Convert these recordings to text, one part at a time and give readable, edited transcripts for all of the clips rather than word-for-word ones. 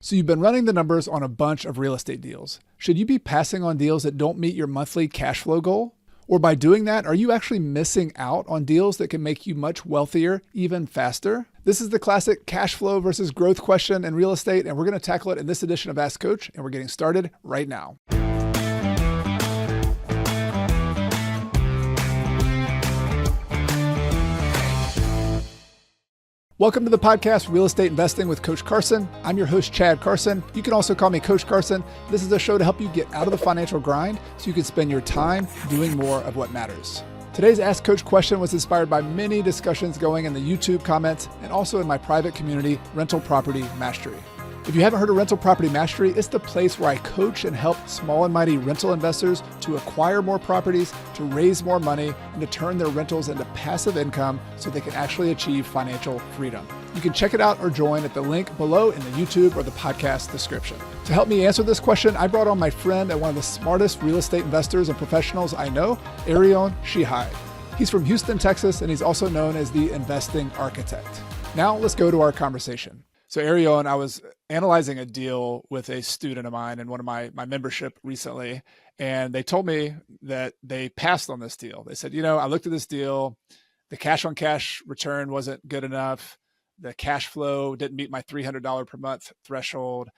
So you've been running the numbers on a bunch of real estate deals. Should you be passing on deals that don't meet your monthly cash flow goal? Or by doing that, are you actually missing out on deals that can make you much wealthier even faster? This is the classic cash flow versus growth question in real estate, and we're going to tackle it in this edition of Ask Coach, and we're getting started right now. Welcome to the podcast, Real Estate Investing with Coach Carson. I'm your host, Chad Carson. You can also call me Coach Carson. This is a show to help you get out of the financial grind so you can spend your time doing more of what matters. Today's Ask Coach question was inspired by many discussions going in the YouTube comments and also in my private community, Rental Property Mastery. If you haven't heard of Rental Property Mastery, it's the place where I coach and help small and mighty rental investors to acquire more properties, to raise more money, and to turn their rentals into passive income so they can actually achieve financial freedom. You can check it out or join at the link below in the YouTube or the podcast description. To help me answer this question, I brought on my friend and one of the smartest real estate investors and professionals I know, Erion. He's from Houston, Texas, and he's also known as the investing architect. Now let's go to our conversation. So Erion, I was analyzing a deal with a student of mine in one of my membership recently, and they told me that they passed on this deal. They said, I looked at this deal, the cash on cash return wasn't good enough. The cash flow didn't meet my $300 per month threshold.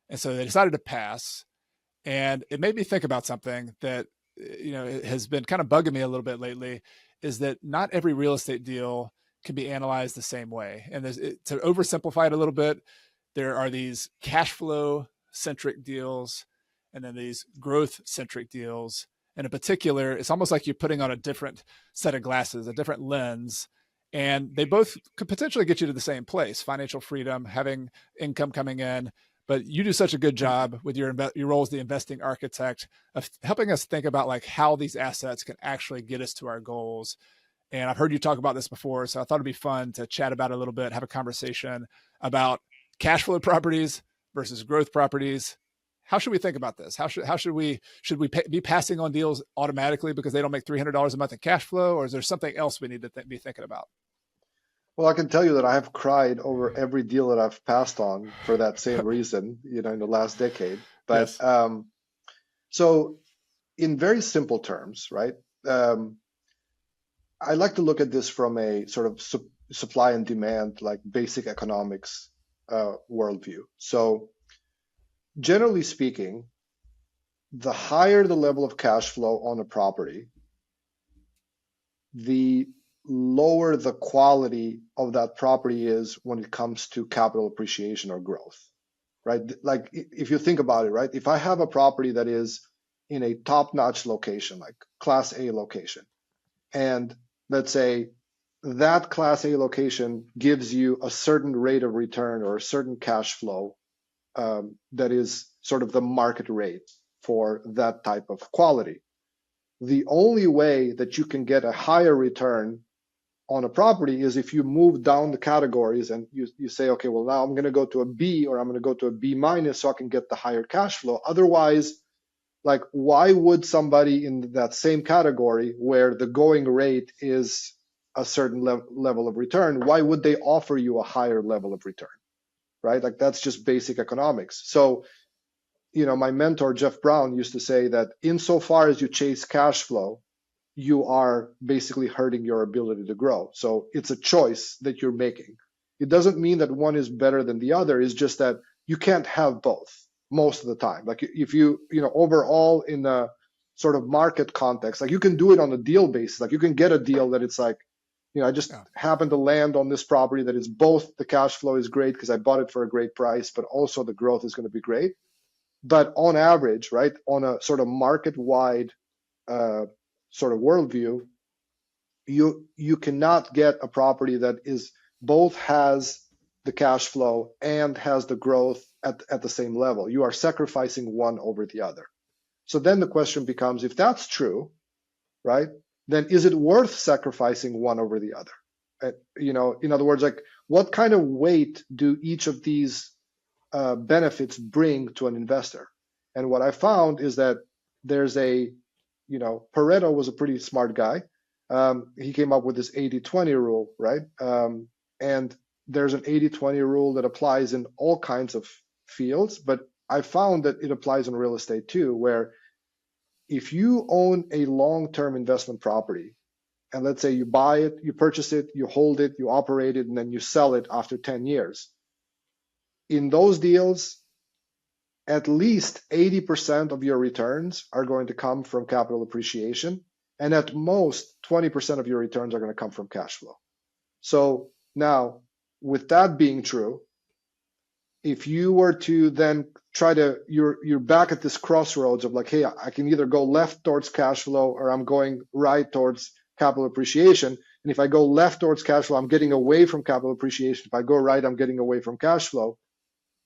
And so they decided to pass. And it made me think about something that, it has been kind of bugging me a little bit lately, is that not every real estate deal can be analyzed the same way. And to oversimplify it a little bit, there are these cash flow centric deals and then these growth centric deals. And in particular, it's almost like you're putting on a different set of glasses, a different lens, and they both could potentially get you to the same place, financial freedom, having income coming in. But you do such a good job with your role as the investing architect of helping us think about like how these assets can actually get us to our goals. And I've heard you talk about this before, so I thought it'd be fun to chat about it a little bit, have a conversation about cash flow properties versus growth properties. How should we think about this? Should we be passing on deals automatically because they don't make $300 a month in cash flow, or is there something else we need to be thinking about? Well, I can tell you that I have cried over every deal that I've passed on for that same reason, in the last decade. But yes. So in very simple terms, right? I like to look at this from a sort of supply and demand, like basic economics worldview. So generally speaking, the higher the level of cash flow on a property, the lower the quality of that property is when it comes to capital appreciation or growth, right? Like if you think about it, right? If I have a property that is in a top-notch location, like Class A location, and let's say that Class A location gives you a certain rate of return or a certain cash flow that is sort of the market rate for that type of quality. The only way that you can get a higher return on a property is if you move down the categories and you say, okay, well, now I'm going to go to a B or I'm going to go to a B minus so I can get the higher cash flow. Otherwise, like, why would somebody in that same category where the going rate is a certain level of return, why would they offer you a higher level of return, right? Like, that's just basic economics. So, my mentor, Jeff Brown, used to say that insofar as you chase cash flow, you are basically hurting your ability to grow. So it's a choice that you're making. It doesn't mean that one is better than the other. It's just that you can't have both most of the time. Like if overall in a sort of market context, like you can do it on a deal basis. Like you can get a deal that it's like, I just happened to land on this property that is both the cash flow is great because I bought it for a great price, but also the growth is going to be great. But on average, right, on a sort of market-wide sort of worldview, you cannot get a property that is both has the cash flow and has the growth at the same level. You are sacrificing one over the other. So then the question becomes, if that's true, right, then is it worth sacrificing one over the other? In other words, like what kind of weight do each of these benefits bring to an investor? And what I found is that there's Pareto was a pretty smart guy. He came up with this 80-20 rule, right? And there's an 80-20 rule that applies in all kinds of fields, but I found that it applies in real estate too, where if you own a long-term investment property, and let's say you buy it, you purchase it, you hold it, you operate it, and then you sell it after 10 years. In those deals, at least 80% of your returns are going to come from capital appreciation, and at most 20% of your returns are going to come from cash flow. So now, with that being true, if you were to then try to, you're back at this crossroads of like, hey, I can either go left towards cash flow or I'm going right towards capital appreciation. And if I go left towards cash flow, I'm getting away from capital appreciation. If I go right, I'm getting away from cash flow.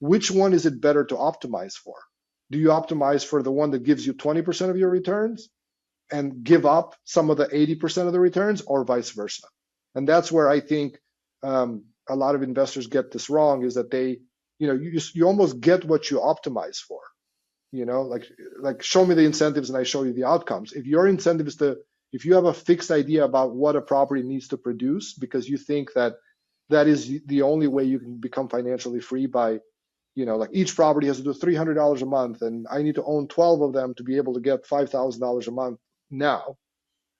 Which one is it better to optimize for? Do you optimize for the one that gives you 20% of your returns and give up some of the 80% of the returns, or vice versa? And that's where I think a lot of investors get this wrong, is that they, you almost get what you optimize for. Like show me the incentives and I show you the outcomes. If your incentive is if you have a fixed idea about what a property needs to produce because you think that is the only way you can become financially free by, like each property has to do $300 a month and I need to own 12 of them to be able to get $5,000 a month now,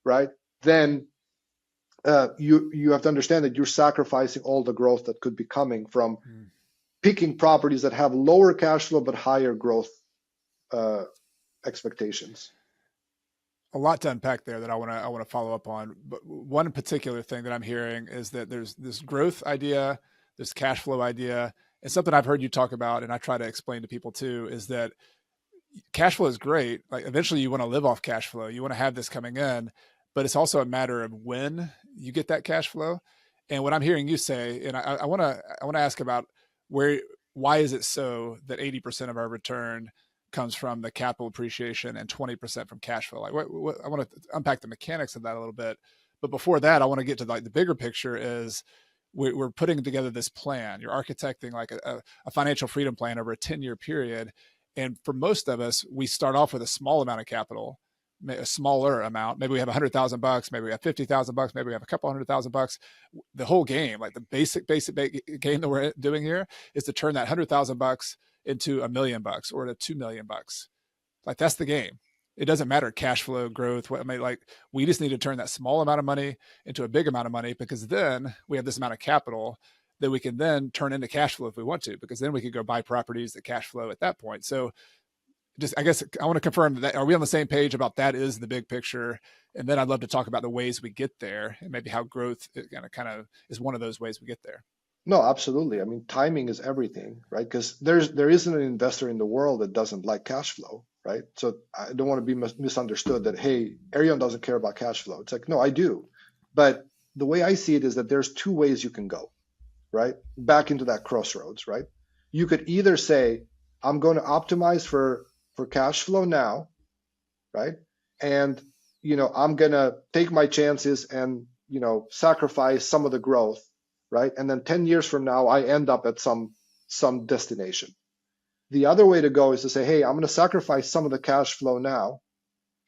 right? Then you have to understand that you're sacrificing all the growth that could be coming from picking properties that have lower cash flow but higher growth expectations. A lot to unpack there that I want to follow up on. But one particular thing that I'm hearing is that there's this growth idea, this cash flow idea, and something I've heard you talk about, and I try to explain to people too, is that cash flow is great. Like eventually you want to live off cash flow. You want to have this coming in, but it's also a matter of when you get that cash flow. And what I'm hearing you say, and I want to ask about why is it so that 80% of our return comes from the capital appreciation and 20% from cash flow? Like I want to unpack the mechanics of that a little bit. But before that, I want to get to like the bigger picture is we're putting together this plan. You're architecting like a financial freedom plan over a 10-year period. And for most of us, we start off with a small amount of capital, a smaller amount. Maybe we have $100,000, maybe we have $50,000, maybe we have a couple $100,000. The whole game, like the basic game that we're doing here, is to turn that $100,000 into $1 million or to $2 million. Like that's the game. It doesn't matter cash flow, growth. We just need to turn that small amount of money into a big amount of money, because then we have this amount of capital that we can then turn into cash flow if we want to, because then we could go buy properties that cash flow at that point. So I guess I want to confirm that, are we on the same page about that is the big picture? And then I'd love to talk about the ways we get there and maybe how growth kind of is one of those ways we get there. No, absolutely. I mean, timing is everything, right? Because there isn't an investor in the world that doesn't like cash flow, right? So I don't want to be misunderstood that, hey, Erion doesn't care about cash flow. It's like, no, I do. But the way I see it is that there's two ways you can go, right? Back into that crossroads, right? You could either say, I'm going to optimize for cash flow now, right? And, I'm going to take my chances and, sacrifice some of the growth, right? And then 10 years from now, I end up at some destination. The other way to go is to say, hey, I'm going to sacrifice some of the cash flow now,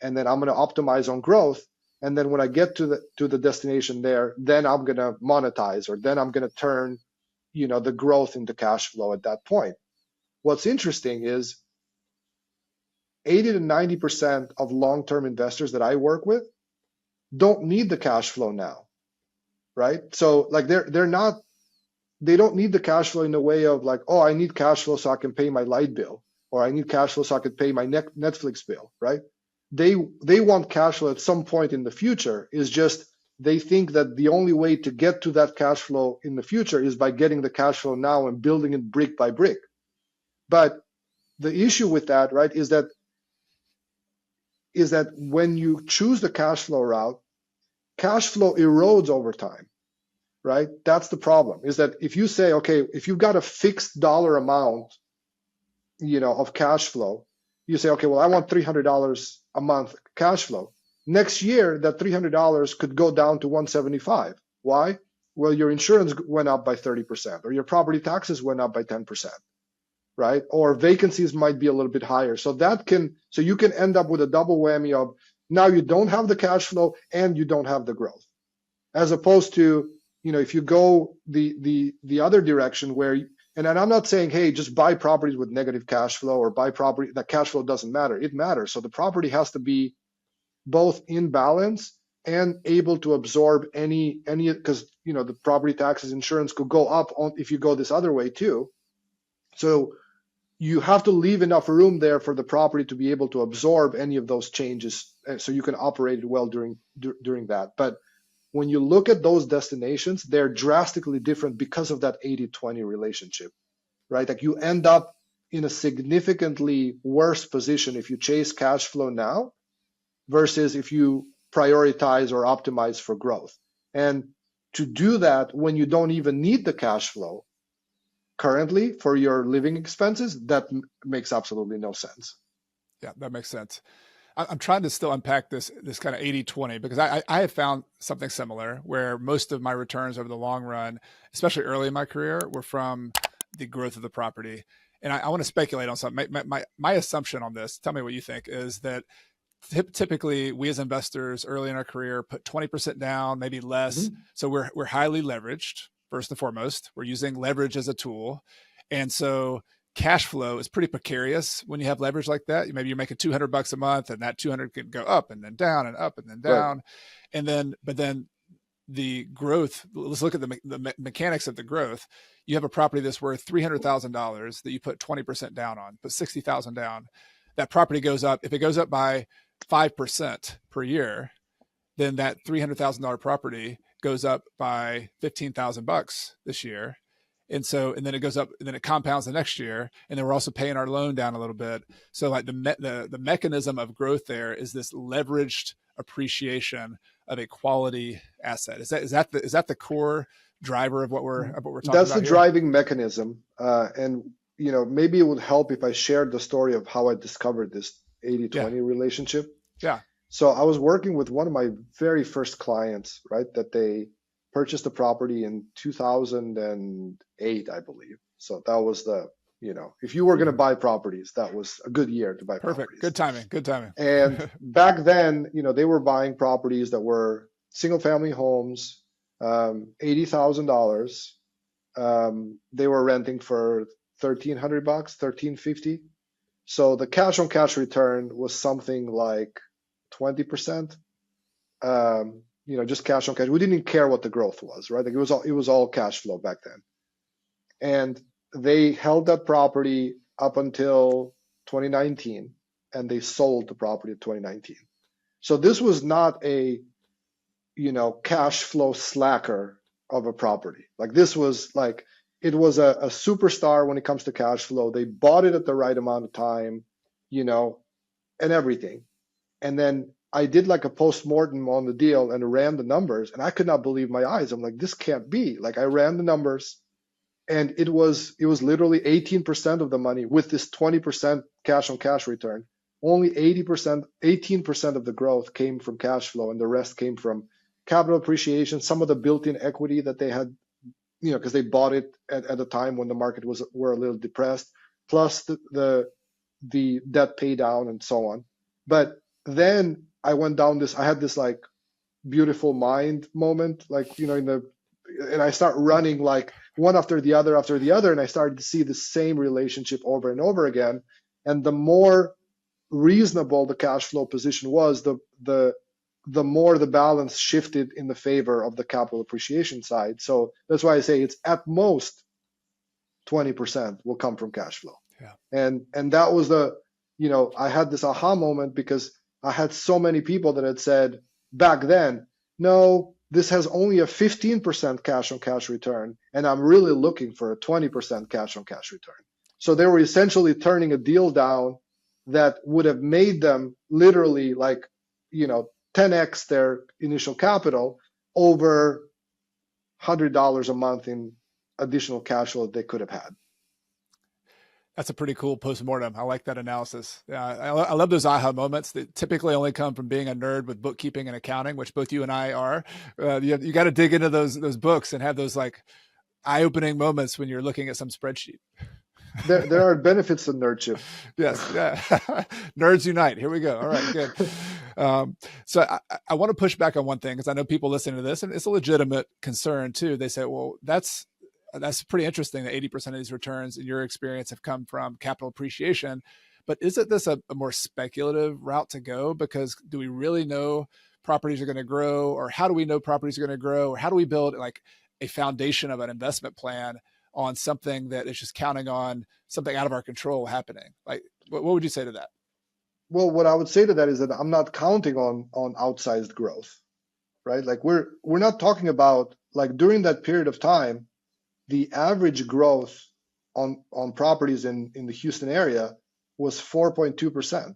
and then I'm going to optimize on growth. And then when I get to the destination there, then I'm going to monetize, or then I'm going to turn, the growth into cash flow at that point. What's interesting is 80 to 90% of long-term investors that I work with don't need the cash flow now. Right? So like they don't need the cash flow in the way of like, oh, I need cash flow so I can pay my light bill, or I need cash flow so I could pay my Netflix bill, right? They want cash flow at some point in the future. Is just they think that the only way to get to that cash flow in the future is by getting the cash flow now and building it brick by brick. But the issue with that, right, is that when you choose the cash flow route, cash flow erodes over time, right? That's the problem, is that if you say, okay, if you've got a fixed dollar amount, of cash flow, you say, okay, well, I want $300 a month cash flow. Next year, that $300 could go down to $175. Why? Well, your insurance went up by 30%, or your property taxes went up by 10%, right? Or vacancies might be a little bit higher. So you can end up with a double whammy of, now you don't have the cash flow and you don't have the growth, as opposed to, if you go the other direction where And I'm not saying, hey, just buy properties with negative cash flow or buy property that cash flow doesn't matter. It matters. So the property has to be both in balance and able to absorb any, because the property taxes, insurance could go up if you go this other way too. So you have to leave enough room there for the property to be able to absorb any of those changes, so you can operate it well during that. But when you look at those destinations, they're drastically different because of that 80-20 relationship, right? Like you end up in a significantly worse position if you chase cash flow now versus if you prioritize or optimize for growth. And to do that when you don't even need the cash flow currently for your living expenses, that makes absolutely no sense. Yeah, that makes sense. I'm trying to still unpack this kind of 80-20, because I have found something similar where most of my returns over the long run, especially early in my career, were from the growth of the property. And I want to speculate on something. My assumption on this, tell me what you think, is that typically we as investors early in our career put 20% down, maybe less. Mm-hmm. So we're highly leveraged. First and foremost, we're using leverage as a tool. And so cash flow is pretty precarious when you have leverage like that. Maybe you're making $200 a month, and that 200 can go up and then down and up and then down. Right. But then the growth, let's look at the mechanics of the growth. You have a property that's worth $300,000 that you put 20% down on, put 60,000 down. That property goes up. If it goes up by 5% per year, then that $300,000 property goes up by $15,000 this year. And then it goes up, and then it compounds the next year. And then we're also paying our loan down a little bit. So like the mechanism of growth there is this leveraged appreciation of a quality asset. Is that the core driver of what we're talking about? That's the driving mechanism. And maybe it would help if I shared the story of how I discovered this 80-20 relationship. Yeah. So I was working with one of my very first clients, right, that they purchased the property in 2008, I believe. So that was if you were going to buy properties, that was a good year to buy properties. Good timing. And back then, they were buying properties that were single family homes, $80,000. They were renting for $1,300, $1,350. So the cash on cash return was something like 20%. Just cash on cash. We didn't care what the growth was, right? Like it was all cash flow back then. And they held that property up until 2019, and they sold the property in 2019. So this was not a cash flow slacker of a property. Like this was like, it was a superstar when it comes to cash flow. They bought it at the right amount of time, and everything. And then I did like a post-mortem on the deal and ran the numbers, and I could not believe my eyes. I'm like, this can't be. Like I ran the numbers, and it was literally 18% of the money with this 20% cash on cash return. Only 18% of the growth came from cash flow, and the rest came from capital appreciation, some of the built-in equity that they had, because they bought it at a time when the market were a little depressed, plus the debt pay down and so on. But then I went down I had this like beautiful mind moment, like, and I start running like one after the other, and I started to see the same relationship over and over again. And the more reasonable the cash flow position was, the more the balance shifted in the favor of the capital appreciation side. So that's why I say it's at most 20% will come from cash flow. Yeah. And that was I had this aha moment because I had so many people that had said back then, no, this has only a 15% cash on cash return, and I'm really looking for a 20% cash on cash return. So they were essentially turning a deal down that would have made them literally like, 10x their initial capital over $100 a month in additional cash flow that they could have had. That's a pretty cool postmortem. I like that analysis. Yeah, I love those aha moments that typically only come from being a nerd with bookkeeping and accounting, which both you and I are. You got to dig into those books and have those like eye-opening moments when you're looking at some spreadsheet. There are benefits to nerdship. Yes, yeah. Nerds unite. Here we go. All right, good. So I want to push back on one thing, because I know people listening to this, and it's a legitimate concern too. They say, well, that's pretty interesting that 80% of these returns in your experience have come from capital appreciation. But isn't this a more speculative route to go? Because do we really know properties are going to grow, or how do we know properties are going to grow, or how do we build like a foundation of an investment plan on something that is just counting on something out of our control happening? Like, what would you say to that? Well, what I would say to that is that I'm not counting on outsized growth, right? Like we're not talking about, like, during that period of time, the average growth on properties in the Houston area was 4.2%. I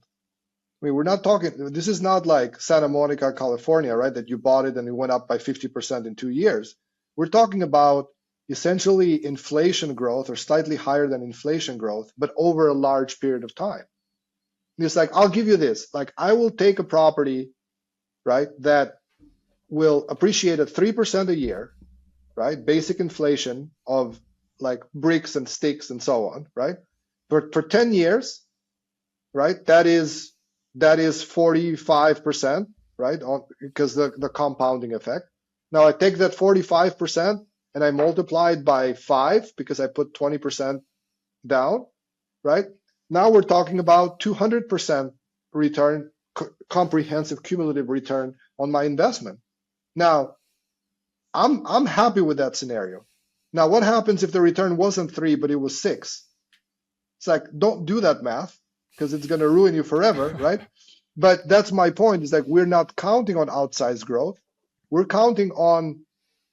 mean, we're not talking, this is not like Santa Monica, California, right? That you bought it and it went up by 50% in 2 years. We're talking about essentially inflation growth, or slightly higher than inflation growth, but over a large period of time. It's like, I'll give you this, like, I will take a property, right, that will appreciate at 3% a year, right? Basic inflation of like bricks and sticks and so on, right? For 10 years, right? That is 45%, right? Because the compounding effect. Now I take that 45% and I multiply it by 5 because I put 20% down, right? Now we're talking about 200% return, comprehensive cumulative return on my investment. Now, I'm happy with that scenario. Now, what happens if the return wasn't 3, but it was 6? It's like, don't do that math, because it's going to ruin you forever, right? But that's my point, is like, we're not counting on outsized growth. We're counting on,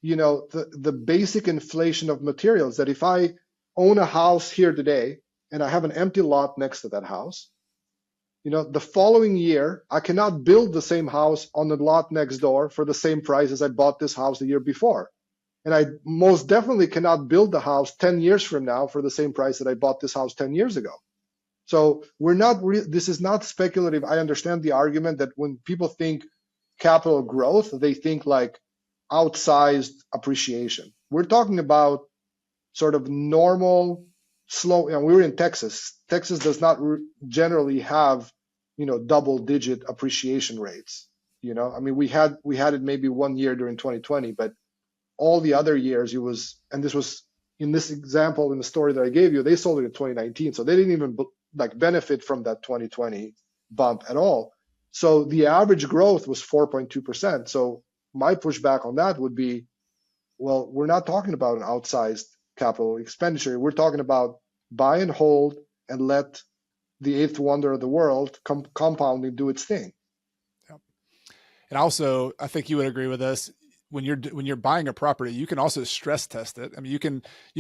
the basic inflation of materials, that if I own a house here today and I have an empty lot next to that house, the following year, I cannot build the same house on the lot next door for the same price as I bought this house the year before. And I most definitely cannot build the house 10 years from now for the same price that I bought this house 10 years ago. So this is not speculative. I understand the argument that when people think capital growth, they think like outsized appreciation. We're talking about sort of normal, slow. We're in Texas. Texas does not generally have, double-digit appreciation rates. I mean, we had it maybe 1 year during 2020, but all the other years and this was in this example in the story that I gave you, they sold it in 2019, so they didn't even benefit from that 2020 bump at all. So the average growth was 4.2%. So my pushback on that would be, well, we're not talking about an outsized capital expenditure. We're talking about buy and hold and let the eighth wonder of the world, compounding, do its thing. Yep. And also, I think you would agree with us, when you're buying a property, you can also stress test it. I mean, you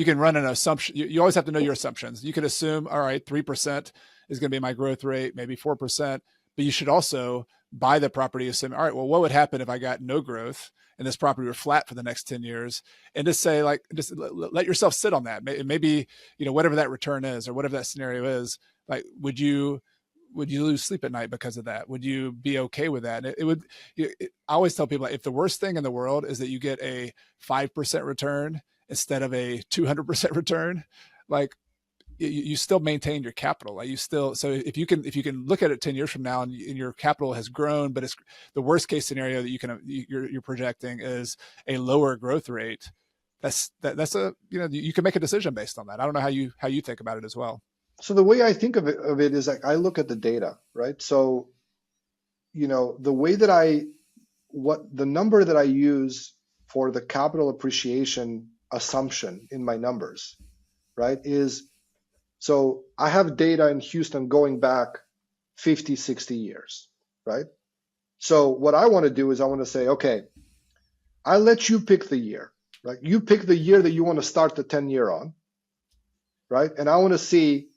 can run an assumption. You always have to know your assumptions. You can assume, all right, 3% is going to be my growth rate, maybe 4%, but you should also buy the property assuming, all right, well, what would happen if I got no growth and this property were flat for the next 10 years? And just say, like, just let yourself sit on that. Maybe, whatever that return is or whatever that scenario is, like, would you lose sleep at night because of that? Would you be okay with that? I always tell people, if the worst thing in the world is that you get a 5% return instead of a 200% return, like, you still maintain your capital. Like, so if you can look at it 10 years from now and your capital has grown, but it's the worst case scenario that you're projecting is a lower growth rate. That's you can make a decision based on that. I don't know how you think about it as well. So the way I think of it is, like, I look at the data, right? So, the way that the number that I use for the capital appreciation assumption in my numbers, right, is, so I have data in Houston going back 50, 60 years, right? So what I want to do is I want to say, okay, I let you pick the year, right? You pick the year that you want to start the 10-year on, right? And I want to see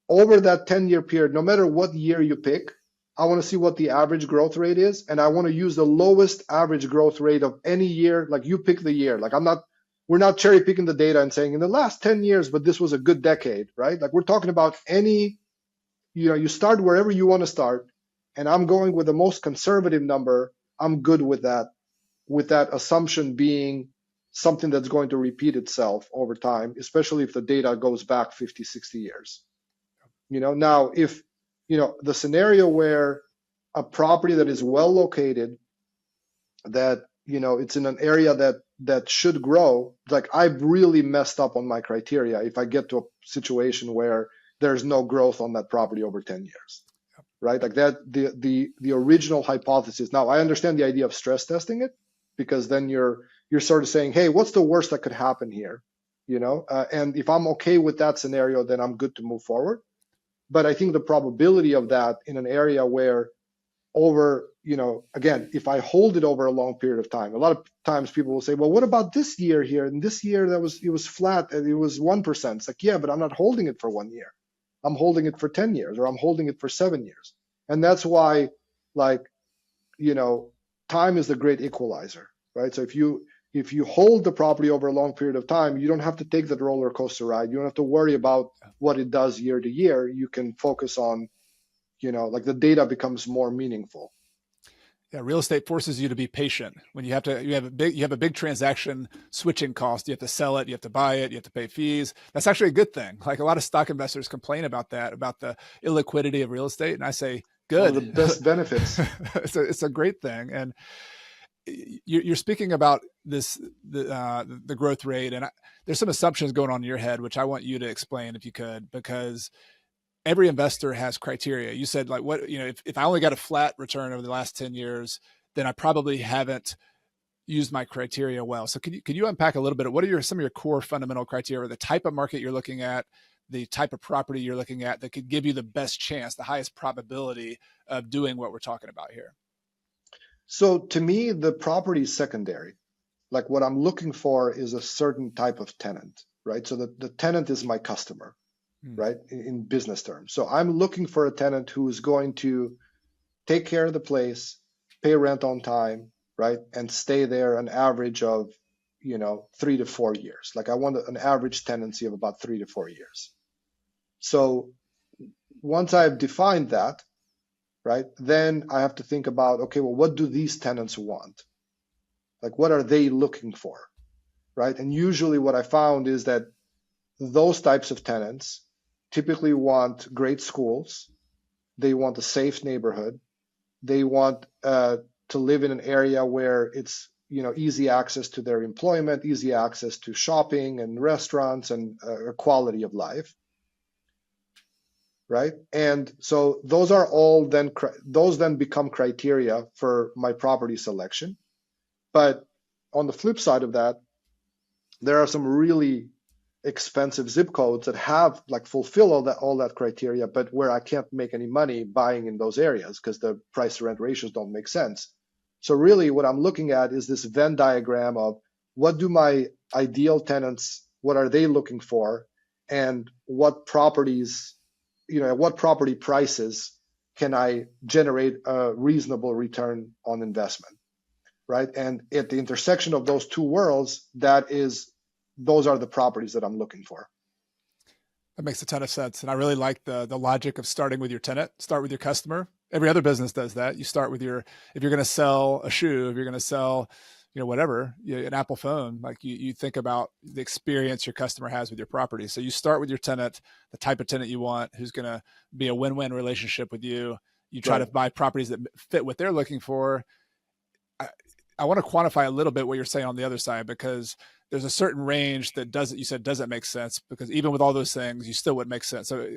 over that 10-year period, no matter what year you pick, I want to see what the average growth rate is. And I want to use the lowest average growth rate of any year. Like, you pick the year. Like, we're not cherry picking the data and saying in the last 10 years, but this was a good decade, right? Like, we're talking about you start wherever you want to start. And I'm going with the most conservative number. I'm good with that assumption being something that's going to repeat itself over time, especially if the data goes back 50, 60 years. Now, if, the scenario where a property that is well located, that, it's in an area that that should grow, like I've really messed up on my criteria if I get to a situation where there's no growth on that property over 10 years, right? Like that, the original hypothesis. Now I understand the idea of stress testing it, because then you're sort of saying, hey, what's the worst that could happen here? And if I'm okay with that scenario, then I'm good to move forward. But I think the probability of that in an area where over, again, if I hold it over a long period of time, a lot of times people will say, well, what about this year here? And this year it was flat and it was 1%. It's like, yeah, but I'm not holding it for 1 year. I'm holding it for 10 years, or I'm holding it for 7 years. And that's why, time is the great equalizer, right? So if you hold the property over a long period of time, you don't have to take that roller coaster ride. You don't have to worry about what it does year to year. You can focus on, the data becomes more meaningful. Yeah, real estate forces you to be patient. When you have a big transaction switching cost. You have to sell it, you have to buy it, you have to pay fees. That's actually a good thing. Like a lot of stock investors complain about that, about the illiquidity of real estate, and I say, good. One of the best benefits. It's a great thing. And you're speaking about the growth rate, and there's some assumptions going on in your head, which I want you to explain if you could, because every investor has criteria. You said like, what, if I only got a flat return over the last 10 years, then I probably haven't used my criteria well. So could you unpack a little bit of what are some of your core fundamental criteria, the type of market you're looking at, the type of property you're looking at that could give you the best chance, the highest probability of doing what we're talking about here? So to me, the property is secondary. Like what I'm looking for is a certain type of tenant, right? So the tenant is my customer, right? In business terms. So I'm looking for a tenant who is going to take care of the place, pay rent on time, right? And stay there an average of, 3 to 4 years. Like I want an average tenancy of about 3 to 4 years. So once I've defined that, right, then I have to think about, okay, well, what do these tenants want? Like, what are they looking for, right? And usually what I found is that those types of tenants typically want great schools. They want a safe neighborhood. They want to live in an area where it's, easy access to their employment, easy access to shopping and restaurants, and a quality of life. Right. And so those then become criteria for my property selection. But on the flip side of that, there are some really expensive zip codes that have fulfill all that criteria, but where I can't make any money buying in those areas because the price to rent ratios don't make sense. So really what I'm looking at is this Venn diagram of what do my ideal tenants, what are they looking for, and what properties, at what property prices can I generate a reasonable return on investment, right? And at the intersection of those two worlds, those are the properties that I'm looking for. That makes a ton of sense. And I really like the logic of starting with your tenant, start with your customer. Every other business does that. You start with if you're going to sell a shoe, if you're going to sell, whatever, an Apple phone, like you think about the experience your customer has with your property. So you start with your tenant, the type of tenant you want, who's going to be a win-win relationship with you. You try to buy properties that fit what they're looking for. I want to quantify a little bit what you're saying on the other side, because there's a certain range that doesn't make sense, because even with all those things, you still wouldn't make sense. So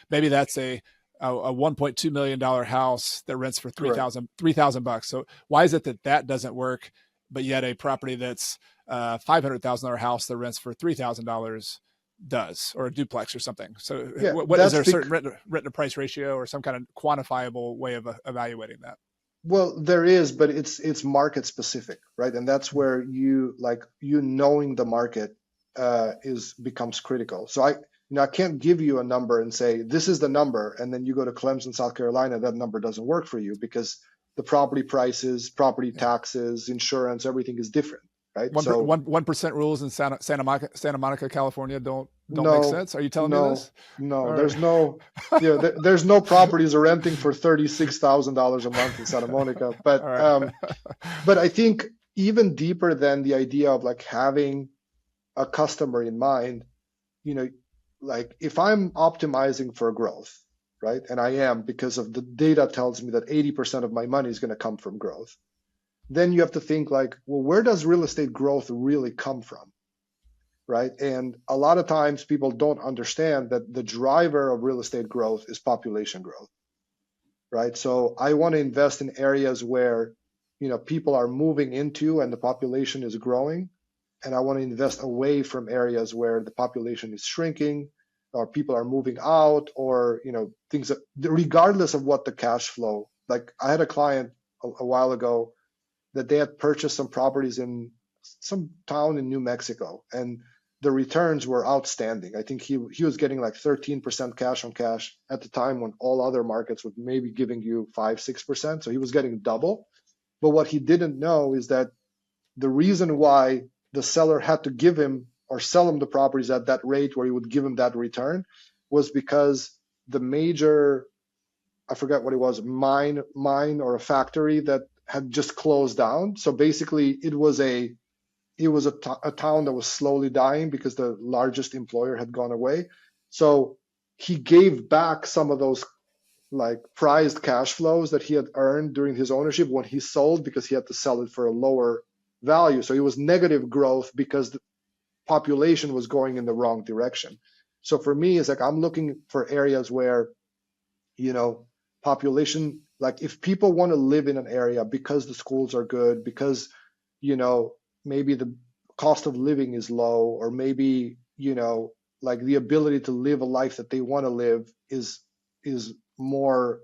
maybe that's a $1.2 million house that rents for $3,000. So why is it that doesn't work, but yet a property that's $500,000 house that rents for $3,000 does, or a duplex or something? So what is there a certain rent to price ratio or some kind of quantifiable way of evaluating that? Well, there is, but it's market specific, right? And that's where knowing the market becomes critical. So I can't give you a number and say this is the number, and then you go to Clemson, South Carolina, that number doesn't work for you because the property prices, property taxes, insurance, everything is different, right? 1% rules in Santa Monica, California don't make sense. Are you telling me this? No, there's no, there's no properties are renting for $36,000 a month in Santa Monica. But but I think even deeper than the idea of having a customer in mind, if I'm optimizing for growth, right? And I am, because of the data tells me that 80% of my money is going to come from growth. then you have to think like, well, where does real estate growth really come from? Right. And a lot of times people don't understand that the driver of real estate growth is population growth. Right. So I want to invest in areas where, people are moving into and the population is growing. And I want to invest away from areas where the population is shrinking or people are moving out or, things that, regardless of what the cash flow. Like I had a client a while ago that they had purchased some properties in some town in New Mexico, and the returns were outstanding. I think he was getting like 13% cash on cash at the time when all other markets were maybe giving you 5-6%. So he was getting double. But what he didn't know is that the reason why the seller had to give him or sell him the properties at that rate where he would give him that return was because the major, I forget what it was, mine or a factory that had just closed down. So basically it was a town that was slowly dying because the largest employer had gone away. So he gave back some of those like prized cash flows that he had earned during his ownership when he sold, because he had to sell it for a lower value. So it was negative growth because the population was going in the wrong direction. So for me, it's like I'm looking for areas where, population, like if people want to live in an area because the schools are good, because, maybe the cost of living is low, or maybe, like the ability to live a life that they want to live is more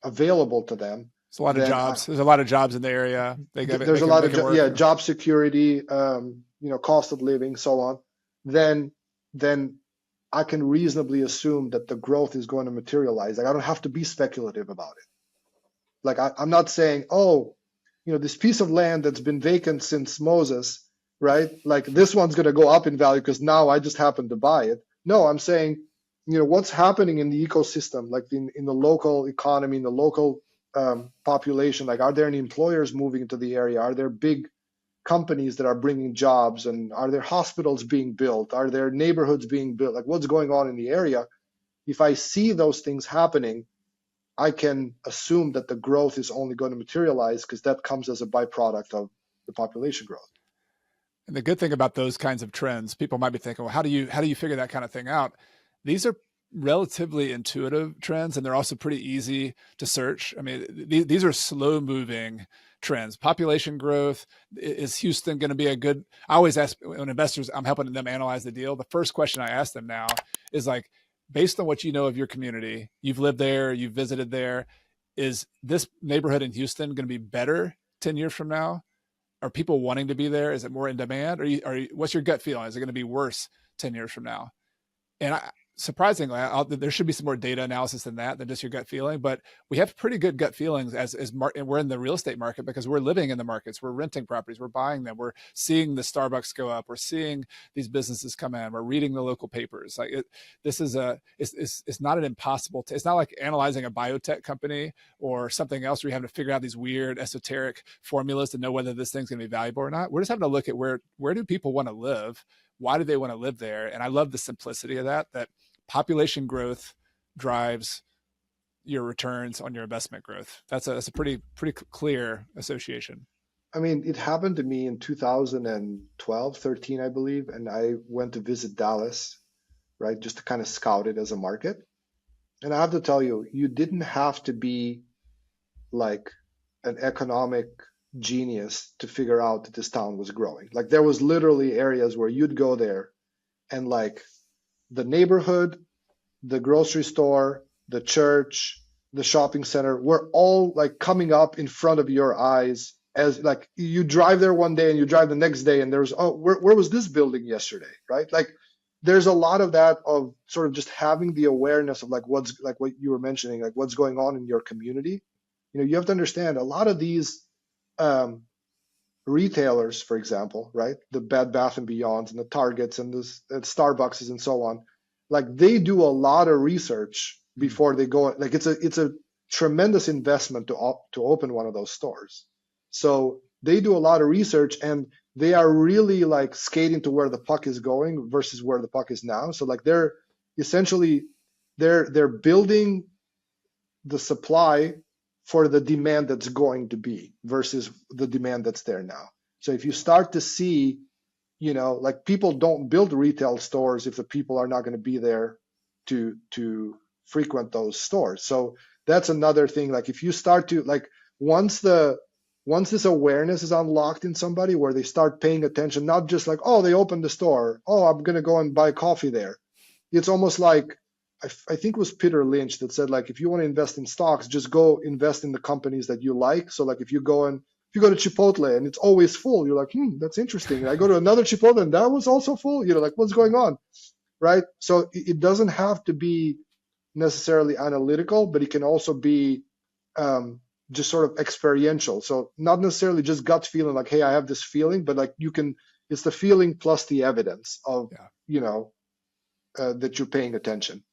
available to them. There's a lot of jobs. There's a lot of jobs in the area. There's a lot of job security, cost of living, so on. Then I can reasonably assume that the growth is going to materialize. Like I don't have to be speculative about it. Like I'm not saying, this piece of land that's been vacant since Moses, right? Like this one's going to go up in value because now I just happened to buy it. No, I'm saying, what's happening in the ecosystem, like in the local economy, in the local population. Like, are there any employers moving into the area? Are there big companies that are bringing jobs? And are there hospitals being built? Are there neighborhoods being built? Like, what's going on in the area? If I see those things happening, I can assume that the growth is only going to materialize because that comes as a byproduct of the population growth. And the good thing about those kinds of trends, people might be thinking, well, how do you figure that kind of thing out? These are relatively intuitive trends, and they're also pretty easy to search. I mean, these are slow moving trends. Population growth, is Houston going to be a good, I always ask when investors, I'm helping them analyze the deal. The first question I ask them now is like, based on what you know of your community, you've lived there, you've visited there, is this neighborhood in Houston going to be better 10 years from now? Are people wanting to be there? Is it more in demand? What's your gut feeling? Is it going to be worse 10 years from now? And surprisingly, there should be some more data analysis than just your gut feeling, but we have pretty good gut feelings and we're in the real estate market because we're living in the markets, we're renting properties, we're buying them, we're seeing the Starbucks go up, we're seeing these businesses come in, we're reading the local papers. Like it's not an impossible, it's not like analyzing a biotech company or something else where you have to figure out these weird esoteric formulas to know whether this thing's going to be valuable or not. We're just having to look at where do people want to live? Why do they want to live there? And I love the simplicity of that population growth drives your returns on your investment growth. That's a pretty clear association. I mean, it happened to me in 2012, 13, I believe. And I went to visit Dallas, right? Just to kind of scout it as a market. And I have to tell you, you didn't have to be like an economic genius to figure out that this town was growing. Like there was literally areas where you'd go there and like the neighborhood, the grocery store, the church, the shopping center were all like coming up in front of your eyes as like you drive there one day and you drive the next day and there's, where was this building yesterday, right? Like there's a lot of that of sort of just having the awareness of like what's like what you were mentioning, like what's going on in your community. You have to understand a lot of these retailers, for example, right? The Bed Bath and Beyonds and the Targets and the Starbucks and so on, like they do a lot of research before they go. Like it's a tremendous investment to open one of those stores. So they do a lot of research and they are really like skating to where the puck is going versus where the puck is now. So like they're essentially they're building the supply for the demand that's going to be versus the demand that's there now. So if you start to see, like people don't build retail stores if the people are not going to be there to frequent those stores. So that's another thing. Like if you start to like once this awareness is unlocked in somebody where they start paying attention, not just like, oh, they opened the store, oh, I'm going to go and buy coffee there. It's almost like I think it was Peter Lynch that said, like, if you want to invest in stocks, just go invest in the companies that you like. So like if you go to Chipotle and it's always full, you're like, that's interesting. And I go to another Chipotle and that was also full. Like, what's going on, right? So it doesn't have to be necessarily analytical, but it can also be just sort of experiential. So not necessarily just gut feeling, like, hey, I have this feeling, but like it's the feeling plus the evidence of, that you're paying attention.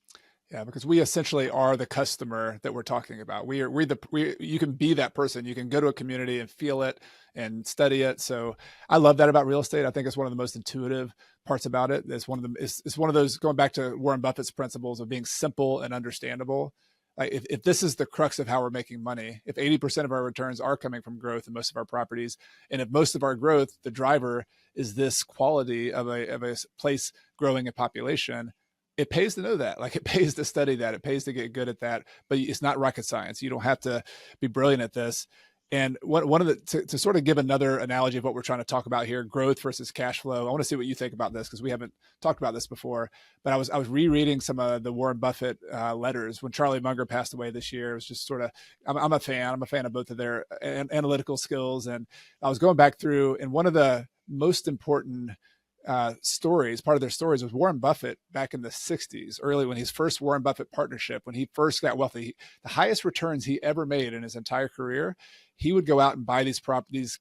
Yeah, because we essentially are the customer that we're talking about. You can be that person. You can go to a community and feel it and study it. So I love that about real estate. I think it's one of the most intuitive parts about it. It's one of those, going back to Warren Buffett's principles of being simple and understandable. Like if this is the crux of how we're making money, if 80% of our returns are coming from growth in most of our properties, and if most of our growth, the driver is this quality of a place growing in population, it pays to know that. Like it pays to study that. It pays to get good at that. But it's not rocket science. You don't have to be brilliant at this. And one of to sort of give another analogy of what we're trying to talk about here, growth versus cash flow. I want to see what you think about this because we haven't talked about this before. But I was rereading some of the Warren Buffett letters when Charlie Munger passed away this year. It was just sort of, I'm a fan. I'm a fan of both of their analytical skills. And I was going back through, and one of the most important stories, part of their stories, was Warren Buffett back in the 60s, early when his first Warren Buffett partnership, when he first got wealthy, the highest returns he ever made in his entire career, he would go out and buy these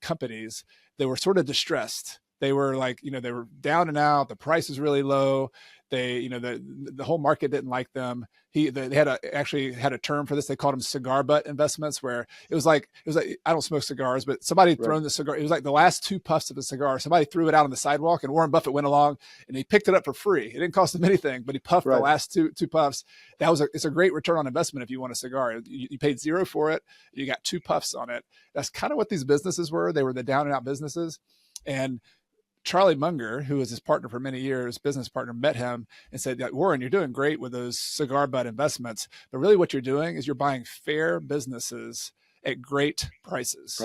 companies that were sort of distressed. They were like, they were down and out. The price was really low. They, the whole market didn't like them. They actually had a term for this. They called them cigar butt investments, where it was like I don't smoke cigars, but somebody had thrown the cigar. It was like the last two puffs of a cigar. Somebody threw it out on the sidewalk, and Warren Buffett went along and he picked it up for free. It didn't cost him anything, but he puffed the last two puffs. It's a great return on investment if you want a cigar. You paid zero for it. You got two puffs on it. That's kind of what these businesses were. They were the down and out businesses, and Charlie Munger, who was his partner for many years, business partner, met him and said, Warren, you're doing great with those cigar butt investments, but really what you're doing is you're buying fair businesses at great prices.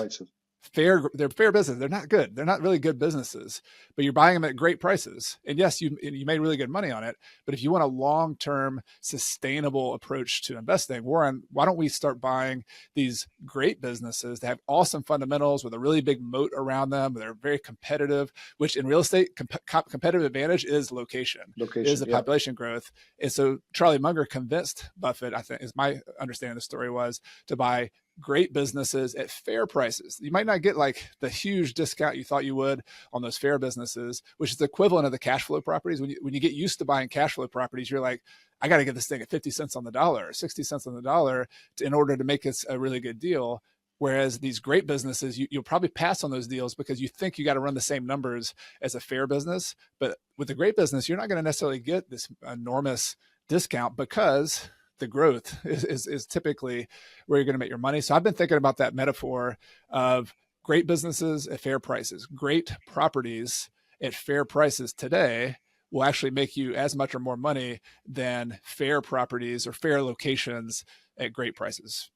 They're fair business. They're not good. They're not really good businesses, but you're buying them at great prices. And yes, you made really good money on it. But if you want a long-term sustainable approach to investing, Warren, why don't we start buying these great businesses that have awesome fundamentals with a really big moat around them? They're very competitive, which in real estate, competitive advantage is location is the population growth. And so Charlie Munger convinced Buffett, I think is my understanding of the story, was to buy great businesses at fair prices. You might not get like the huge discount you thought you would on those fair businesses, which is the equivalent of the cash flow properties. When you get used to buying cash flow properties, you're like, I got to get this thing at 50 cents on the dollar, 60 cents on the dollar in order to make it a really good deal. Whereas these great businesses, you'll probably pass on those deals because you think you got to run the same numbers as a fair business. But with a great business, you're not going to necessarily get this enormous discount because the growth is typically where you're going to make your money. So I've been thinking about that metaphor of great businesses at fair prices. Great properties at fair prices today will actually make you as much or more money than fair properties or fair locations at great prices.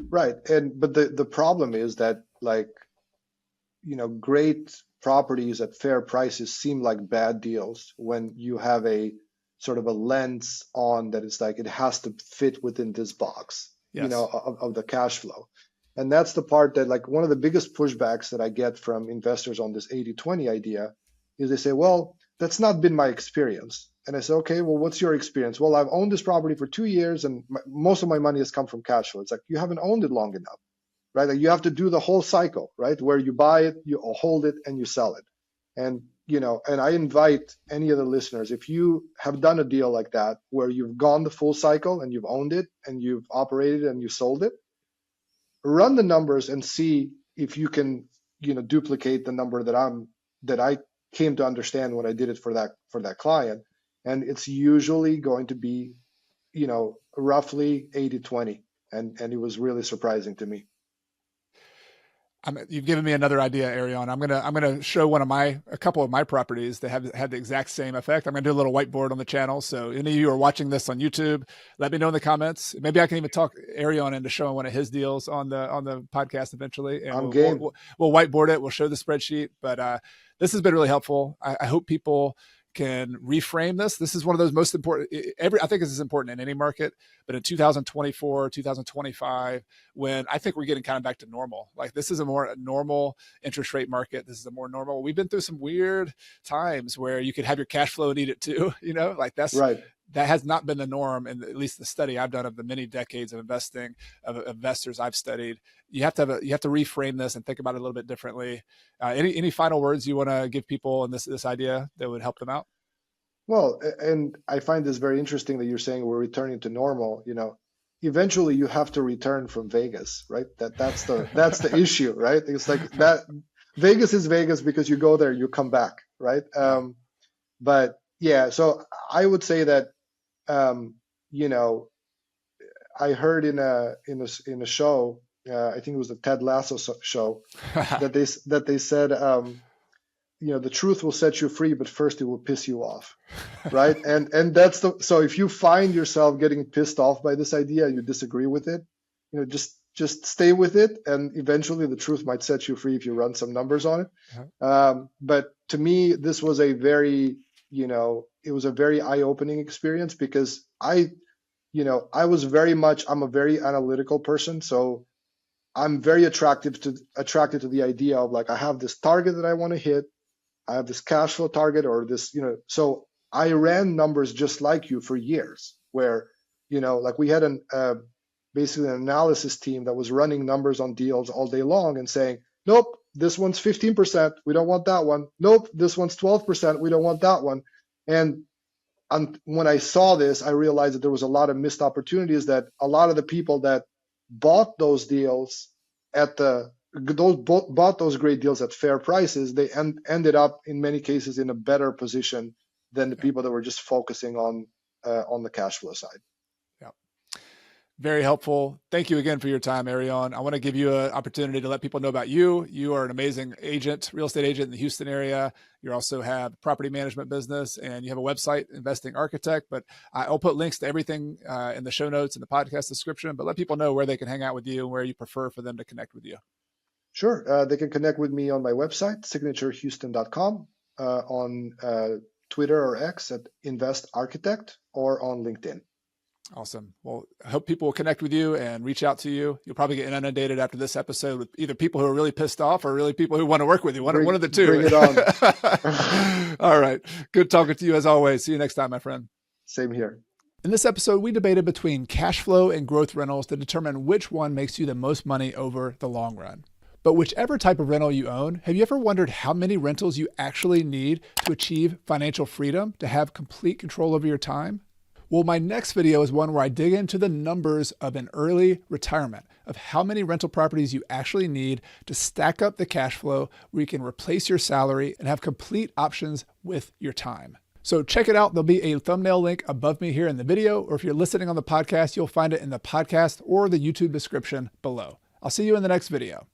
Right. But the problem is that, like, great properties at fair prices seem like bad deals when you have a sort of a lens on that. It's like it has to fit within this box, of the cash flow. And that's the part that, like, one of the biggest pushbacks that I get from investors on this 80-20 idea is they say, well, that's not been my experience. And I say, okay, well, what's your experience? Well, I've owned this property for 2 years and most of my money has come from cash flow. It's like, you haven't owned it long enough, right? Like, you have to do the whole cycle, right? Where you buy it, you hold it, and you sell it. And and I invite any of the listeners, if you have done a deal like that, where you've gone the full cycle and you've owned it and you've operated and you sold it, run the numbers and see if you can, duplicate the number that I came to understand when I did it for that client. And it's usually going to be, roughly 80-20. And it was really surprising to me. You've given me another idea, Erion. I'm gonna show a couple of my properties that have had the exact same effect. I'm gonna do a little whiteboard on the channel. So any of you who are watching this on YouTube, let me know in the comments. Maybe I can even talk Erion into showing one of his deals on the podcast eventually, and we'll whiteboard it. We'll show the spreadsheet. But this has been really helpful. I hope people can reframe this. This is one of those most important. I think this is important in any market, but in 2024, 2025, when I think we're getting kind of back to normal, like this is a more normal interest rate market. This is a more normal. We've been through some weird times where you could have your cash flow and eat it too. Like that's right. That has not been the norm, and at least the study I've done of the many decades of investing of investors I've studied. You have to reframe this and think about it a little bit differently. Any final words you want to give people in this idea that would help them out? Well, and I find this very interesting that you're saying we're returning to normal. Eventually you have to return from Vegas, right? That's the issue, right? It's like that. Vegas is Vegas because you go there, you come back, right? But yeah, so I would say that. I heard in a show, I think it was the Ted Lasso show, that they said, the truth will set you free, but first it will piss you off, right? and that's so if you find yourself getting pissed off by this idea and you disagree with it, just stay with it, and eventually the truth might set you free if you run some numbers on it. But to me, this was a very it was a very eye-opening experience because I'm a very analytical person. So I'm very attracted to the idea of like, I have this target that I want to hit. I have this cash flow target or this, so I ran numbers just like you for years where, like we had basically an analysis team that was running numbers on deals all day long and saying, nope, this one's 15%. We don't want that one. Nope, this one's 12%. We don't want that one. And when I saw this, I realized that there was a lot of missed opportunities, that a lot of the people that bought those deals bought those great deals at fair prices, they ended up in many cases in a better position than the people that were just focusing on the cash flow side. Very helpful. Thank you again for your time, Erion. I want to give you an opportunity to let people know about you. You are an amazing agent, real estate agent in the Houston area. You also have a property management business and you have a website, Investing Architect. But I'll put links to everything in the show notes and the podcast description, but let people know where they can hang out with you and where you prefer for them to connect with you. Sure. They can connect with me on my website, signaturehouston.com, on Twitter or X at Invest Architect, or on LinkedIn. Awesome. Well, I hope people will connect with you and reach out to you. You'll probably get inundated after this episode with either people who are really pissed off or really people who want to work with you. One of the two. Bring it on. All right. Good talking to you as always. See you next time, my friend. Same here. In this episode, we debated between cash flow and growth rentals to determine which one makes you the most money over the long run. But whichever type of rental you own, have you ever wondered how many rentals you actually need to achieve financial freedom, to have complete control over your time? Well, my next video is one where I dig into the numbers of an early retirement, of how many rental properties you actually need to stack up the cash flow where you can replace your salary and have complete options with your time. So check it out. There'll be a thumbnail link above me here in the video, or if you're listening on the podcast, you'll find it in the podcast or the YouTube description below. I'll see you in the next video.